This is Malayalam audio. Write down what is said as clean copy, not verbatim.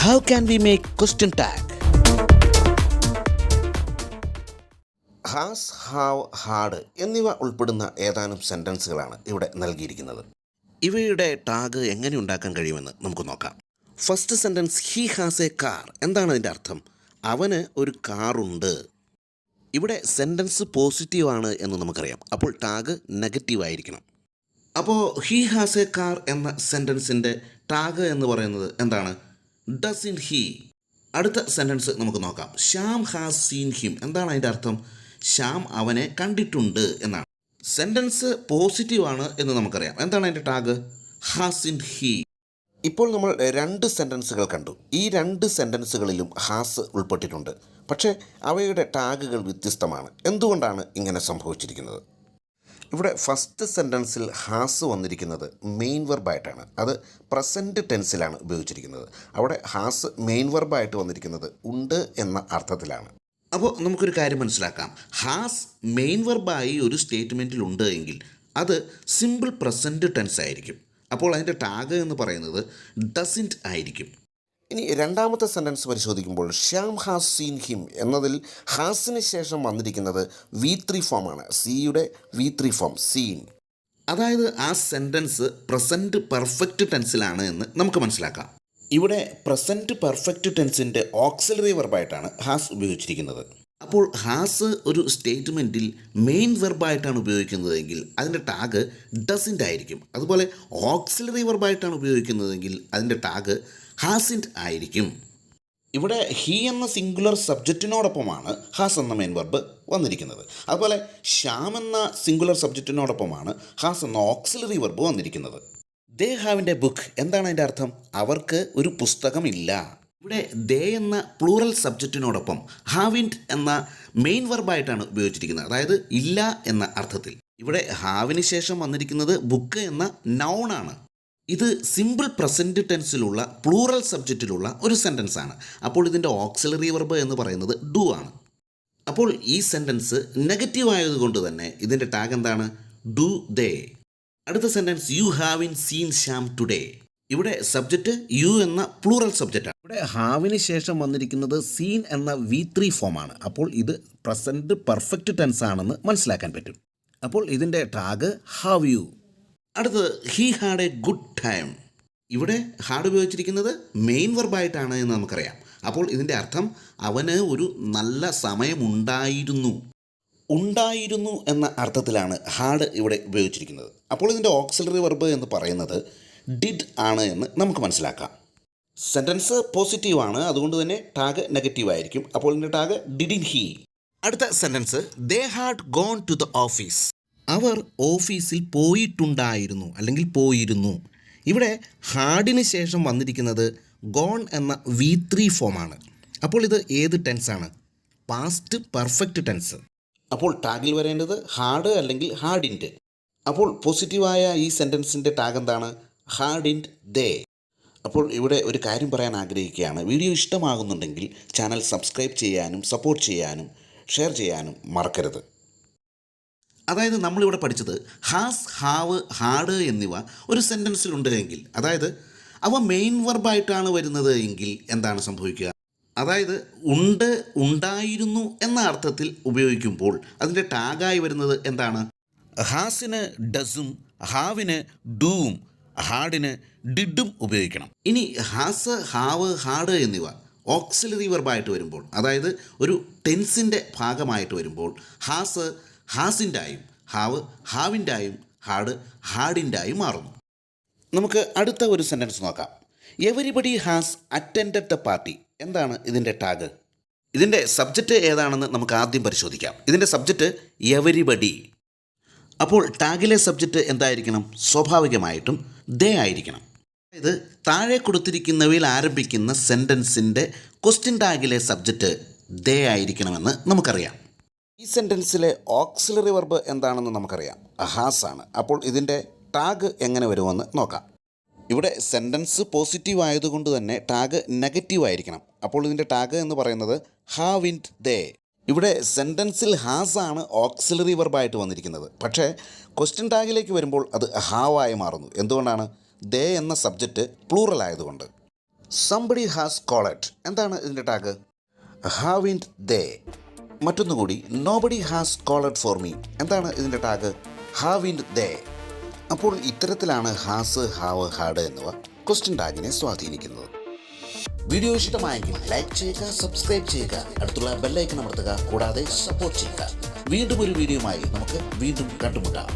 How can we make question tag? Has, have, had എന്നിവ ഉൾപ്പെടുന്ന ഏതാനും സെൻറ്റൻസുകളാണ് ഇവിടെ നൽകിയിരിക്കുന്നത്. ഇവയുടെ ടാഗ് എങ്ങനെ ഉണ്ടാക്കാൻ കഴിയുമെന്ന് നമുക്ക് നോക്കാം. First sentence, he has A car. എന്താണ് അതിൻ്റെ അർത്ഥം? അവന് ഒരു കാറുണ്ട്. ഇവിടെ സെൻറ്റൻസ് പോസിറ്റീവാണ് എന്ന് നമുക്കറിയാം. അപ്പോൾ ടാഗ് നെഗറ്റീവ് ആയിരിക്കണം. അപ്പോൾ ഹി ഹാസ് എ കാർ എന്ന സെൻറ്റൻസിൻ്റെ ടാഗ് എന്ന് പറയുന്നത് എന്താണ്? Doesn't he. അടുത്ത സെൻറ്റൻസ് നമുക്ക് നോക്കാം. Shyam has seen him. എന്താണ് അതിൻ്റെ അർത്ഥം? ശ്യാം അവനെ കണ്ടിട്ടുണ്ട് എന്നാണ്. സെൻറ്റൻസ് പോസിറ്റീവാണ് എന്ന് നമുക്കറിയാം. എന്താണ് അതിൻ്റെ ടാഗ്? Has in he. ഇപ്പോൾ നമ്മൾ രണ്ട് സെൻറ്റൻസുകൾ കണ്ടു. ഈ രണ്ട് സെൻറ്റൻസുകളിലും ഹാസ് ഉൾപ്പെട്ടിട്ടുണ്ട്. പക്ഷേ അവയുടെ ടാഗുകൾ വ്യത്യസ്തമാണ്. എന്തുകൊണ്ടാണ് ഇങ്ങനെ സംഭവിച്ചിരിക്കുന്നത്? ഇവിടെ ഫസ്റ്റ് സെൻറ്റൻസിൽ ഹാസ് വന്നിരിക്കുന്നത് മെയിൻ വെർബായിട്ടാണ്. അത് പ്രസൻറ്റ് ടെൻസിലാണ് ഉപയോഗിച്ചിരിക്കുന്നത്. അവിടെ ഹാസ് മെയിൻ വെർബായിട്ട് വന്നിരിക്കുന്നത് ഉണ്ട് എന്ന അർത്ഥത്തിലാണ്. അപ്പോൾ നമുക്കൊരു കാര്യം മനസ്സിലാക്കാം. ഹാസ് മെയിൻ വെർബായി ഒരു സ്റ്റേറ്റ്മെൻറ്റിൽ ഉണ്ട് എങ്കിൽ അത് സിമ്പിൾ പ്രസൻറ്റ് ടെൻസ് ആയിരിക്കും. അപ്പോൾ അതിൻ്റെ ടാഗ് എന്ന് പറയുന്നത് ഡസിൻറ്റ് ആയിരിക്കും. ഇനി രണ്ടാമത്തെ സെൻറ്റൻസ് പരിശോധിക്കുമ്പോൾ ശ്യാം ഹാസ് സീൻ ഹിം എന്നതിൽ ഹാസിന് ശേഷം വന്നിരിക്കുന്നത് V3 ഫോമാണ്. സിയുടെ V3 ഫോം സീൻ. അതായത് ആ സെൻറ്റൻസ് പ്രസൻറ്റ് പെർഫെക്റ്റ് ടെൻസിലാണ് എന്ന് നമുക്ക് മനസ്സിലാക്കാം. ഇവിടെ പ്രസൻറ്റ് പെർഫെക്റ്റ് ടെൻസിൻ്റെ ഓക്സിലറി വെർബായിട്ടാണ് ഹാസ് ഉപയോഗിച്ചിരിക്കുന്നത്. അപ്പോൾ ഹാസ് ഒരു സ്റ്റേറ്റ്മെൻറ്റിൽ മെയിൻ വെർബായിട്ടാണ് ഉപയോഗിക്കുന്നതെങ്കിൽ അതിൻ്റെ ടാഗ് ഡസിൻ്റ് ആയിരിക്കും. അതുപോലെ ഓക്സിലറി വെർബായിട്ടാണ് ഉപയോഗിക്കുന്നതെങ്കിൽ അതിൻ്റെ ടാഗ് ഹാസിൻ്റ് ആയിരിക്കും. ഇവിടെ ഹി എന്ന സിംഗുലർ സബ്ജക്റ്റിനോടൊപ്പമാണ് ഹാസ് എന്ന മെയിൻ വെർബ് വന്നിരിക്കുന്നത്. അതുപോലെ ശ്യാം എന്ന സിംഗുലർ സബ്ജക്റ്റിനോടൊപ്പമാണ് ഹാസ് എന്ന ഓക്സിലറി വെർബ് വന്നിരിക്കുന്നത്. ദേ ഹാവിൻ്റെ ബുക്ക്. എന്താണ് അതിൻ്റെ അർത്ഥം? അവർക്ക് ഒരു പുസ്തകമില്ല. ഇവിടെ ദേ എന്ന പ്ലൂറൽ സബ്ജക്റ്റിനോടൊപ്പം ഹാവിൻറ്റ് എന്ന മെയിൻ വെർബായിട്ടാണ് ഉപയോഗിച്ചിരിക്കുന്നത്. അതായത് ഇല്ല എന്ന അർത്ഥത്തിൽ. ഇവിടെ ഹാവിന് ശേഷം വന്നിരിക്കുന്നത് ബുക്ക് എന്ന നൗണാണ്. ഇത് സിമ്പിൾ പ്രസൻറ്റ് ടെൻസിലുള്ള പ്ലൂറൽ സബ്ജക്റ്റിലുള്ള ഒരു സെൻറ്റൻസ് ആണ്. അപ്പോൾ ഇതിൻ്റെ ഓക്സിലറി വെർബ് എന്ന് പറയുന്നത് ഡു ആണ്. അപ്പോൾ ഈ സെൻറ്റൻസ് നെഗറ്റീവ് ആയതുകൊണ്ട് തന്നെ ഇതിൻ്റെ ടാഗ് എന്താണ്? Do they. അടുത്ത sentence, you haven't seen Shyam today. ഇവിടെ സബ്ജക്റ്റ് യു എന്ന പ്ലൂറൽ സബ്ജക്റ്റാണ്. ഇവിടെ ഹാവിന് ശേഷം വന്നിരിക്കുന്നത് സീൻ എന്ന V3 ഫോമാണ്. അപ്പോൾ ഇത് പ്രസൻറ്റ് പെർഫെക്റ്റ് ടെൻസ് ആണെന്ന് മനസ്സിലാക്കാൻ പറ്റും. അപ്പോൾ ഇതിൻ്റെ ടാഗ് ഹാവ് യു. അടുത്തത്, he had A good time. ഇവിടെ ഹാഡ് ഉപയോഗിച്ചിരിക്കുന്നത് മെയിൻ വെർബായിട്ടാണ് എന്ന് നമുക്കറിയാം. അപ്പോൾ ഇതിൻ്റെ അർത്ഥം അവന് ഒരു നല്ല സമയമുണ്ടായിരുന്നു. ഉണ്ടായിരുന്നു എന്ന അർത്ഥത്തിലാണ് ഹാഡ് ഇവിടെ ഉപയോഗിച്ചിരിക്കുന്നത്. അപ്പോൾ ഇതിൻ്റെ ഓക്സിലറി വെർബ് എന്ന് പറയുന്നത് ഡിഡ് ആണ് എന്ന് നമുക്ക് മനസ്സിലാക്കാം. സെൻറ്റൻസ് പോസിറ്റീവാണ്, അതുകൊണ്ട് തന്നെ ടാഗ് നെഗറ്റീവ് ആയിരിക്കും. അപ്പോൾ ഇതിൻ്റെ ടാഗ് ഡിഡിൻ ഹി. അടുത്ത sentence, they had gone to the office. അവർ ഓഫീസിൽ പോയിട്ടുണ്ടായിരുന്നു അല്ലെങ്കിൽ പോയിരുന്നു. ഇവിടെ ഹാഡിന് ശേഷം വന്നിരിക്കുന്നത് ഗോൺ എന്ന V3 ഫോമാണ്. അപ്പോൾ ഇത് ഏത് ടെൻസാണ്? Past perfect tense. അപ്പോൾ ടാഗിൽ വരേണ്ടത് ഹാഡ് അല്ലെങ്കിൽ ഹാഡിൻറ്റ്. അപ്പോൾ പോസിറ്റീവായ ഈ സെൻറ്റൻസിൻ്റെ ടാഗ് എന്താണ്? ഹാഡിൻറ്റ് ദേ. അപ്പോൾ ഇവിടെ ഒരു കാര്യം പറയാൻ ആഗ്രഹിക്കുകയാണ്. വീഡിയോ ഇഷ്ടമാകുന്നുണ്ടെങ്കിൽ ചാനൽ സബ്സ്ക്രൈബ് ചെയ്യാനും സപ്പോർട്ട് ചെയ്യാനും ഷെയർ ചെയ്യാനും മറക്കരുത്. അതായത് നമ്മളിവിടെ പഠിച്ചത് ഹാസ്, ഹാവ്, ഹാഡ് എന്നിവ ഒരു സെൻറ്റൻസിലുണ്ട് എങ്കിൽ, അതായത് അവ മെയിൻ വെർബായിട്ടാണ് വരുന്നത് എങ്കിൽ എന്താണ് സംഭവിക്കുക? അതായത് ഉണ്ട്, ഉണ്ടായിരുന്നു എന്ന അർത്ഥത്തിൽ ഉപയോഗിക്കുമ്പോൾ അതിൻ്റെ ടാഗായി വരുന്നത് എന്താണ്? ഹാസിന് ഡസും ഹാവിന് ഡൂവും ഹാഡിന് ഡിഡും ഉപയോഗിക്കണം. ഇനി ഹാസ്, ഹാവ്, ഹാഡ് എന്നിവ ഓക്സിലറി വെർബായിട്ട് വരുമ്പോൾ, അതായത് ഒരു ടെൻസിൻ്റെ ഭാഗമായിട്ട് വരുമ്പോൾ ഹാസ് ഹാസിൻ്റായും ഹാവ് ഹാവിൻ്റായും ഹാഡ് ഹാഡിൻ്റായും മാറുന്നു. നമുക്ക് അടുത്ത ഒരു സെൻറ്റൻസ് നോക്കാം. Everybody has attended the party. എന്താണ് ഇതിൻ്റെ ടാഗ്? ഇതിൻ്റെ സബ്ജക്റ്റ് ഏതാണെന്ന് നമുക്ക് ആദ്യം പരിശോധിക്കാം. ഇതിൻ്റെ സബ്ജക്റ്റ് എവരിബഡി. അപ്പോൾ ടാഗിലെ സബ്ജക്റ്റ് എന്തായിരിക്കണം? സ്വാഭാവികമായിട്ടും ദേ ആയിരിക്കണം. അതായത് താഴെ കൊടുത്തിരിക്കുന്നവയിൽ ആരംഭിക്കുന്ന സെൻറ്റൻസിൻ്റെ ക്വസ്റ്റ്യൻ ടാഗിലെ സബ്ജക്റ്റ് ദേ ആയിരിക്കണമെന്ന് നമുക്കറിയാം. ഈ സെൻറ്റൻസിലെ ഓക്സിലറി വെർബ് എന്താണെന്ന് നമുക്കറിയാം. ഹാസ് ആണ്. അപ്പോൾ ഇതിൻ്റെ ടാഗ് എങ്ങനെ വരുമെന്ന് നോക്കാം. ഇവിടെ സെൻറ്റൻസ് പോസിറ്റീവ് ആയതുകൊണ്ട് തന്നെ ടാഗ് നെഗറ്റീവ് ആയിരിക്കണം. അപ്പോൾ ഇതിൻ്റെ ടാഗ് എന്ന് പറയുന്നത് ഹാവിൻറ്റ് ദേ. ഇവിടെ സെൻറ്റൻസിൽ ഹാസ് ആണ് ഓക്സിലറി വെർബായിട്ട് വന്നിരിക്കുന്നത്. പക്ഷേ ക്വസ്റ്റ്യൻ ടാഗിലേക്ക് വരുമ്പോൾ അത് ഹാവായി മാറുന്നു. എന്തുകൊണ്ടാണ്? ദേ എന്ന സബ്ജക്റ്റ് പ്ലൂറൽ ആയതുകൊണ്ട്. സംബഡി ഹാസ് കോളഡ് എന്താണ് ഇതിൻ്റെ ടാഗ്? Haven't they. മറ്റൊന്നുകൂടി, nobody has called for me എന്താണ് ഇതിൻ്റെ ടാഗ്? Haven't they. അപ്പോൾ ഇത്തരത്തിലാണ് ഹാസ്, ഹാവ്, ഹാഡ് എന്നിവ ക്വസ്റ്റ്യൻ ടാഗിനെ സ്വാധീനിക്കുന്നത്. വീഡിയോ ഇഷ്ടമായെങ്കിൽ ലൈക്ക് ചെയ്യുക, സബ്സ്ക്രൈബ് ചെയ്യുക, അടുത്തുള്ള ബെല്ലൈക്കൺ അമർത്തുക, കൂടാതെ സപ്പോർട്ട് ചെയ്യുക. വീണ്ടും ഒരു വീഡിയോയുമായി നമുക്ക് വീണ്ടും കണ്ടുമുട്ടാം.